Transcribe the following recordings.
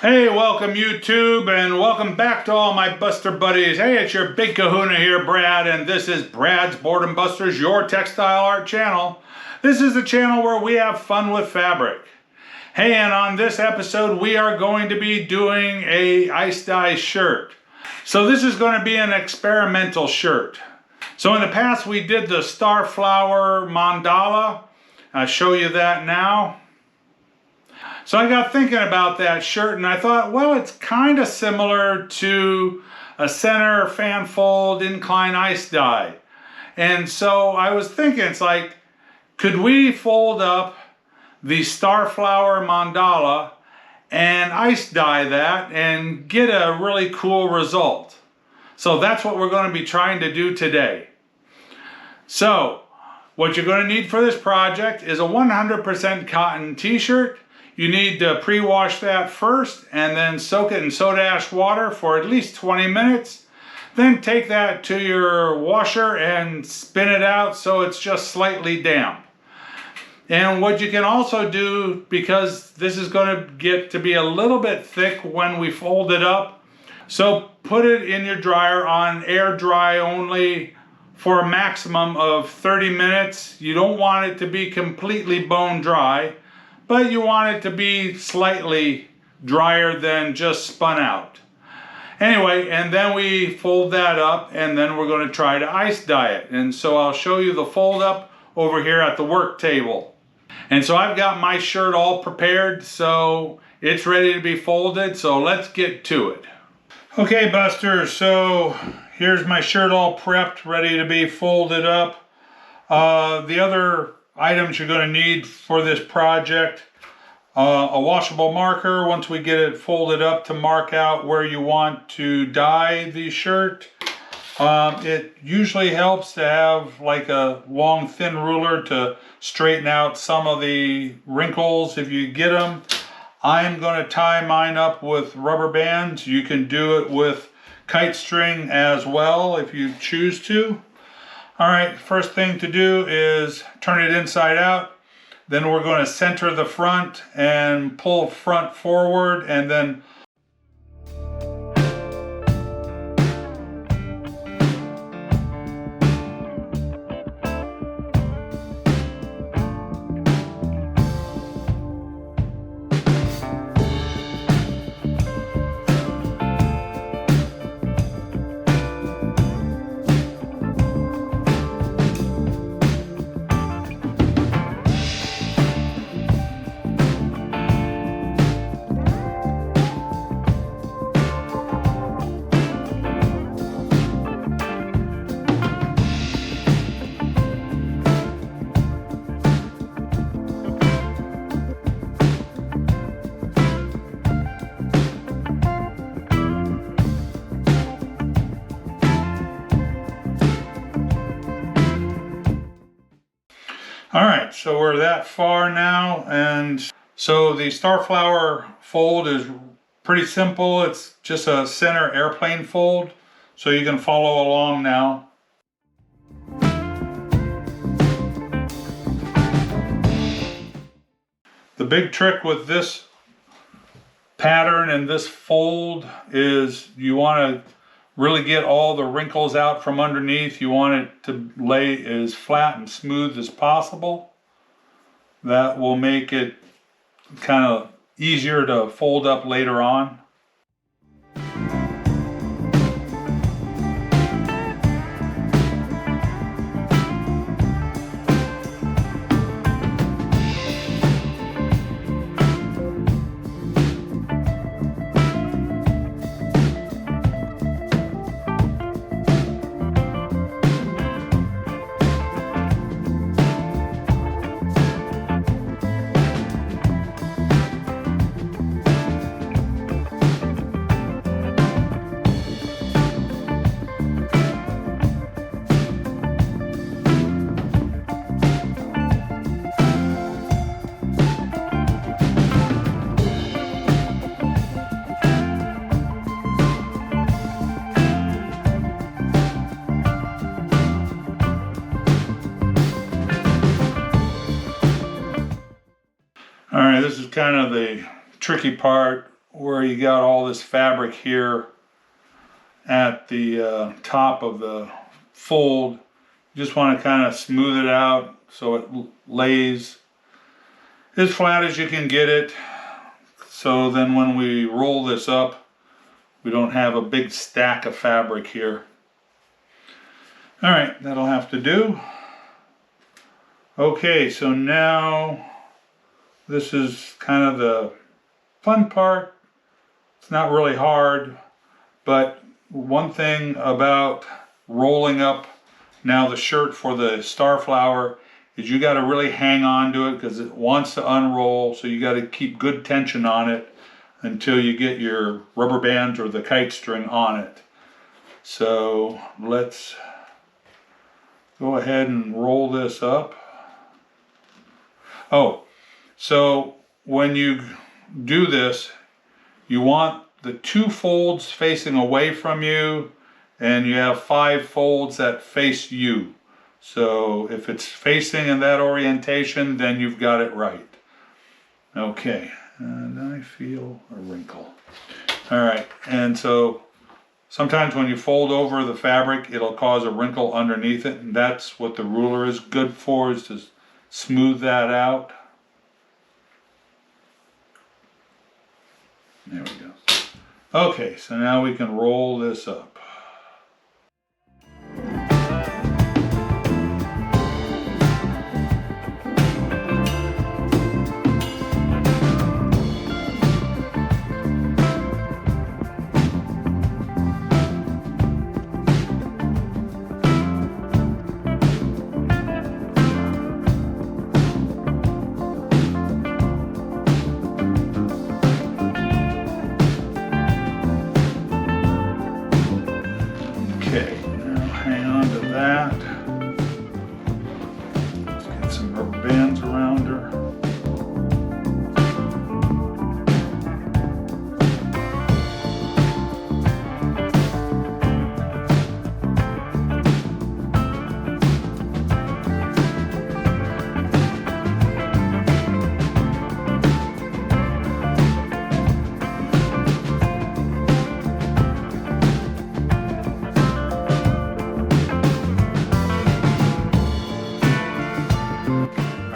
Hey, welcome YouTube, and welcome back to all my Buster buddies. Hey, it's your big kahuna here, Brad, and this is Brad's Boredom Busters, your textile art channel. This is the channel where we have fun with fabric. Hey, and on this episode, we are going to be doing a ice dye shirt. So this is going to be an experimental shirt. So in the past, we did the Starflower Mandala. I'll show you that now. So I got thinking about that shirt and I thought, well, it's kind of similar to a center fan fold incline ice dye. And so I was thinking, it's like, could we fold up the Starflower Mandala and ice dye that and get a really cool result? So that's what we're going to be trying to do today. So what you're going to need for this project is a 100% cotton t-shirt. You need to pre-wash that first and then soak it in soda ash water for at least 20 minutes. Then take that to your washer and spin it out so it's just slightly damp. And what you can also do, because this is going to get to be a little bit thick when we fold it up, so put it in your dryer on air dry only for a maximum of 30 minutes. You don't want it to be completely bone dry, but you want it to be slightly drier than just spun out. Anyway, and then we fold that up and then we're going to try to ice dye it. And so I'll show you the fold up over here at the work table. And so I've got my shirt all prepared, so it's ready to be folded, so let's get to it. Okay, Buster, so here's my shirt all prepped, ready to be folded up. The other items you're going to need for this project: a washable marker once we get it folded up to mark out where you want to dye the shirt. It usually helps to have like a long thin ruler to straighten out some of the wrinkles if you get them. I'm going to tie mine up with rubber bands. You can do it with kite string as well if you choose to. Alright, first thing to do is turn it inside out. Then we're going to center the front and pull front forward and then Alright, so we're that far now, and so the Starflower fold is pretty simple. It's just a center airplane fold, so you can follow along now. The big trick with this pattern and this fold is you want to really get all the wrinkles out from underneath. You want it to lay as flat and smooth as possible. That will make it kind of easier to fold up later on. Alright, this is kind of the tricky part where you got all this fabric here at the top of the fold. You just want to kind of smooth it out so it lays as flat as you can get it. So then when we roll this up, we don't have a big stack of fabric here. All right, that'll have to do. Okay, so now this is kind of the fun part. It's not really hard, but one thing about rolling up now the shirt for the Starflower is you got to really hang on to it because it wants to unroll, so you got to keep good tension on it until you get your rubber bands or the kite string on it. So let's go ahead and roll this up. Oh, so when you do this, you want the 2 folds facing away from you, and you have 5 folds that face you. So if it's facing in that orientation, then you've got it right. Okay, and I feel a wrinkle. All right, and so sometimes when you fold over the fabric, it'll cause a wrinkle underneath it, and that's what the ruler is good for, is to smooth that out. There we go. Okay, so now we can roll this up. Okay, now hang on to that. Let's get some rubber bands around her.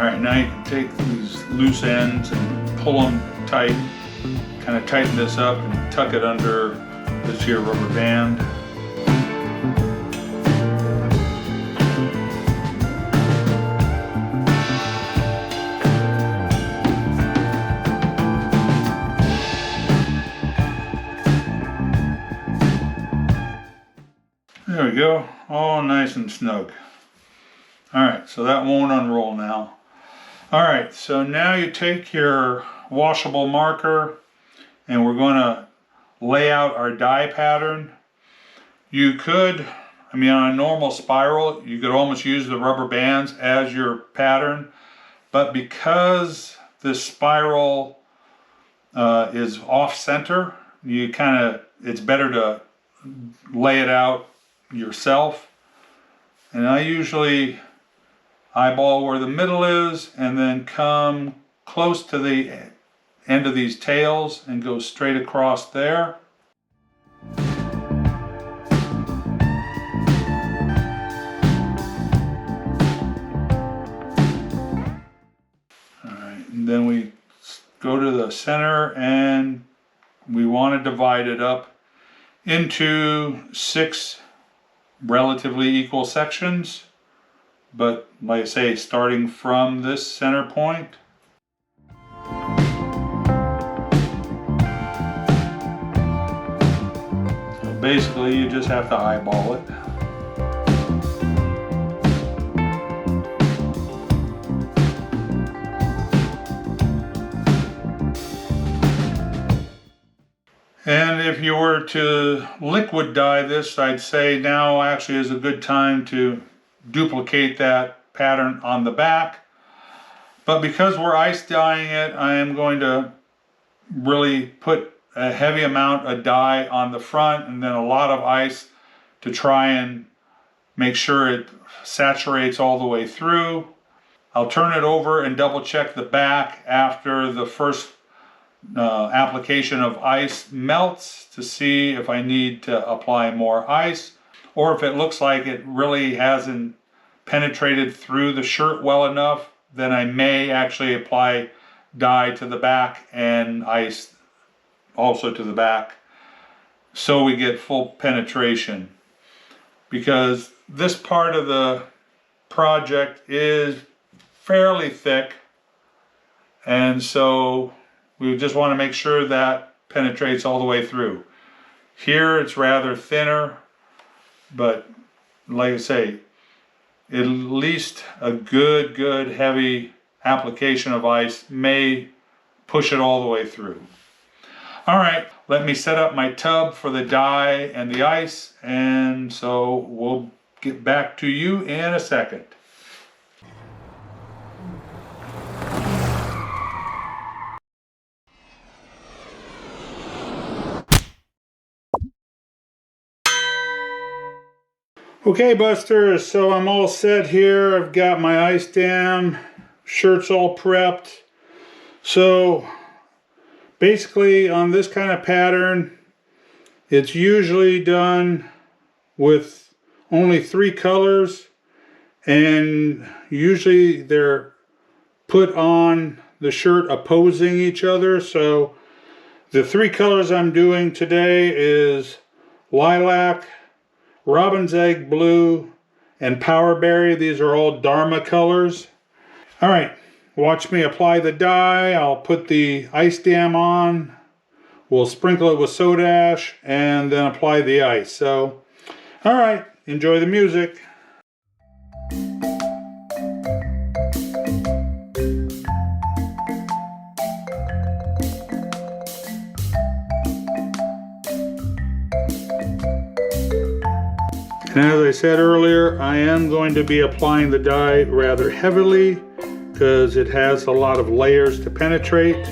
Alright, now you can take these loose ends and pull them tight, kind of tighten this up and tuck it under this here rubber band. There we go, all nice and snug. Alright, so that won't unroll now. Alright, so now you take your washable marker and we're going to lay out our die pattern. You could, on a normal spiral, you could almost use the rubber bands as your pattern, but because this spiral is off center, it's better to lay it out yourself. And I usually eyeball where the middle is and then come close to the end of these tails and go straight across there. Alright, and then we go to the center and we want to divide it up into 6 relatively equal sections. But like I say, starting from this center point. So basically you just have to eyeball it. And if you were to liquid dye this, I'd say now actually is a good time to duplicate that pattern on the back. But because we're ice dyeing it, I am going to really put a heavy amount of dye on the front and then a lot of ice to try and make sure it saturates all the way through. I'll turn it over and double check the back after the first application of ice melts to see if I need to apply more ice, or if it looks like it really hasn't penetrated through the shirt well enough, then I may actually apply dye to the back and ice also to the back, so we get full penetration. Because this part of the project is fairly thick, and so we just want to make sure that penetrates all the way through. Here it's rather thinner, but like I say, at least a good heavy application of ice may push it all the way through. All right, let me set up my tub for the dye and the ice, and so we'll get back to you in a second. Okay, Busters, so I'm all set here. I've got my ice dam, shirts all prepped. So basically on this kind of pattern, it's usually done with only 3 colors, and usually they're put on the shirt opposing each other. So the 3 colors I'm doing today is lilac, robin's egg blue, and powerberry. These are all Dharma colors. All right, watch me apply the dye. I'll put the ice dam on. We'll sprinkle it with soda ash and then apply the ice. So, all right, enjoy the music. And as I said earlier, I am going to be applying the dye rather heavily because it has a lot of layers to penetrate.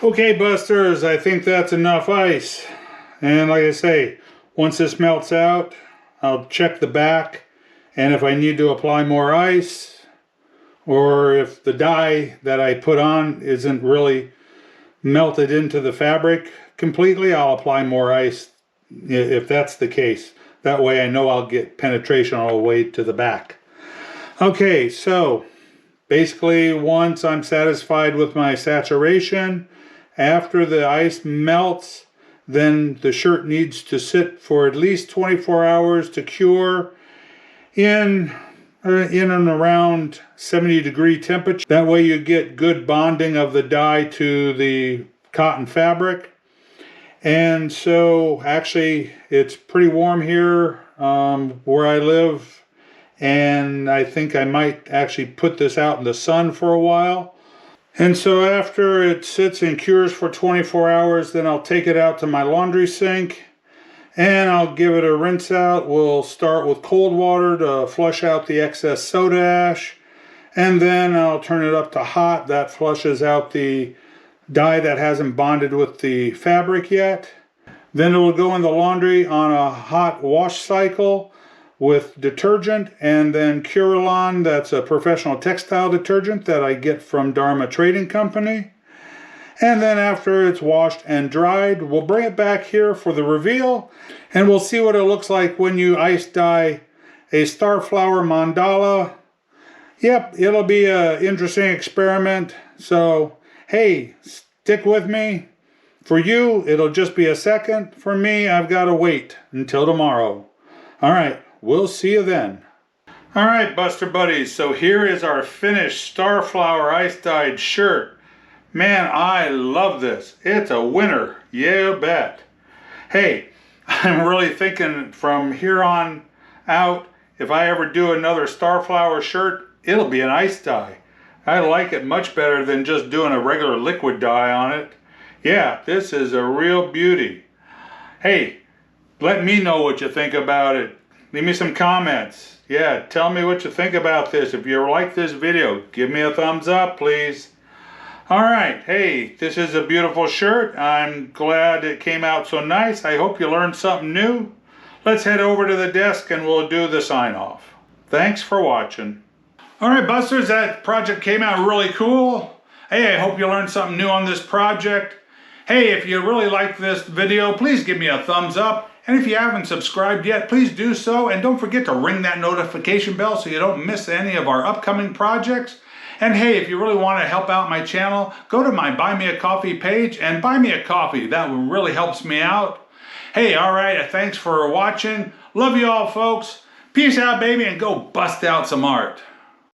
Okay, Busters, I think that's enough ice. And like I say, once this melts out, I'll check the back, and if I need to apply more ice, or if the dye that I put on isn't really melted into the fabric completely, I'll apply more ice if that's the case. That way I know I'll get penetration all the way to the back. Okay, so basically once I'm satisfied with my saturation, after the ice melts, then the shirt needs to sit for at least 24 hours to cure in and around 70-degree temperature. That way you get good bonding of the dye to the cotton fabric. And so actually it's pretty warm here where I live, and I think I might actually put this out in the sun for a while. And so after it sits and cures for 24 hours, then I'll take it out to my laundry sink and I'll give it a rinse out. We'll start with cold water to flush out the excess soda ash, and then I'll turn it up to hot. That flushes out the dye that hasn't bonded with the fabric yet. Then it will go in the laundry on a hot wash cycle with detergent, and then Curelon, that's a professional textile detergent that I get from Dharma Trading Company. And then after it's washed and dried, we'll bring it back here for the reveal, and we'll see what it looks like when you ice dye a Starflower Mandala. Yep, it'll be an interesting experiment, so hey, stick with me. For you, it'll just be a second. For me, I've got to wait until tomorrow. All right, we'll see you then. All right, Buster Buddies, so here is our finished Starflower ice dyed shirt. Man, I love this. It's a winner. Yeah, bet. Hey, I'm really thinking from here on out, if I ever do another Starflower shirt, it'll be an ice dye. I like it much better than just doing a regular liquid dye on it. Yeah, this is a real beauty. Hey, let me know what you think about it. Leave me some comments. Yeah, tell me what you think about this. If you like this video, give me a thumbs up, please. Alright, hey, this is a beautiful shirt. I'm glad it came out so nice. I hope you learned something new. Let's head over to the desk and we'll do the sign off. Thanks for watching. Alright, Busters, that project came out really cool. Hey, I hope you learned something new on this project. Hey, if you really like this video, please give me a thumbs up. And if you haven't subscribed yet, please do so. And don't forget to ring that notification bell so you don't miss any of our upcoming projects. And hey, if you really want to help out my channel, go to my Buy Me a Coffee page and buy me a coffee. That really helps me out. Hey, alright, thanks for watching. Love you all, folks. Peace out, baby, and go bust out some art.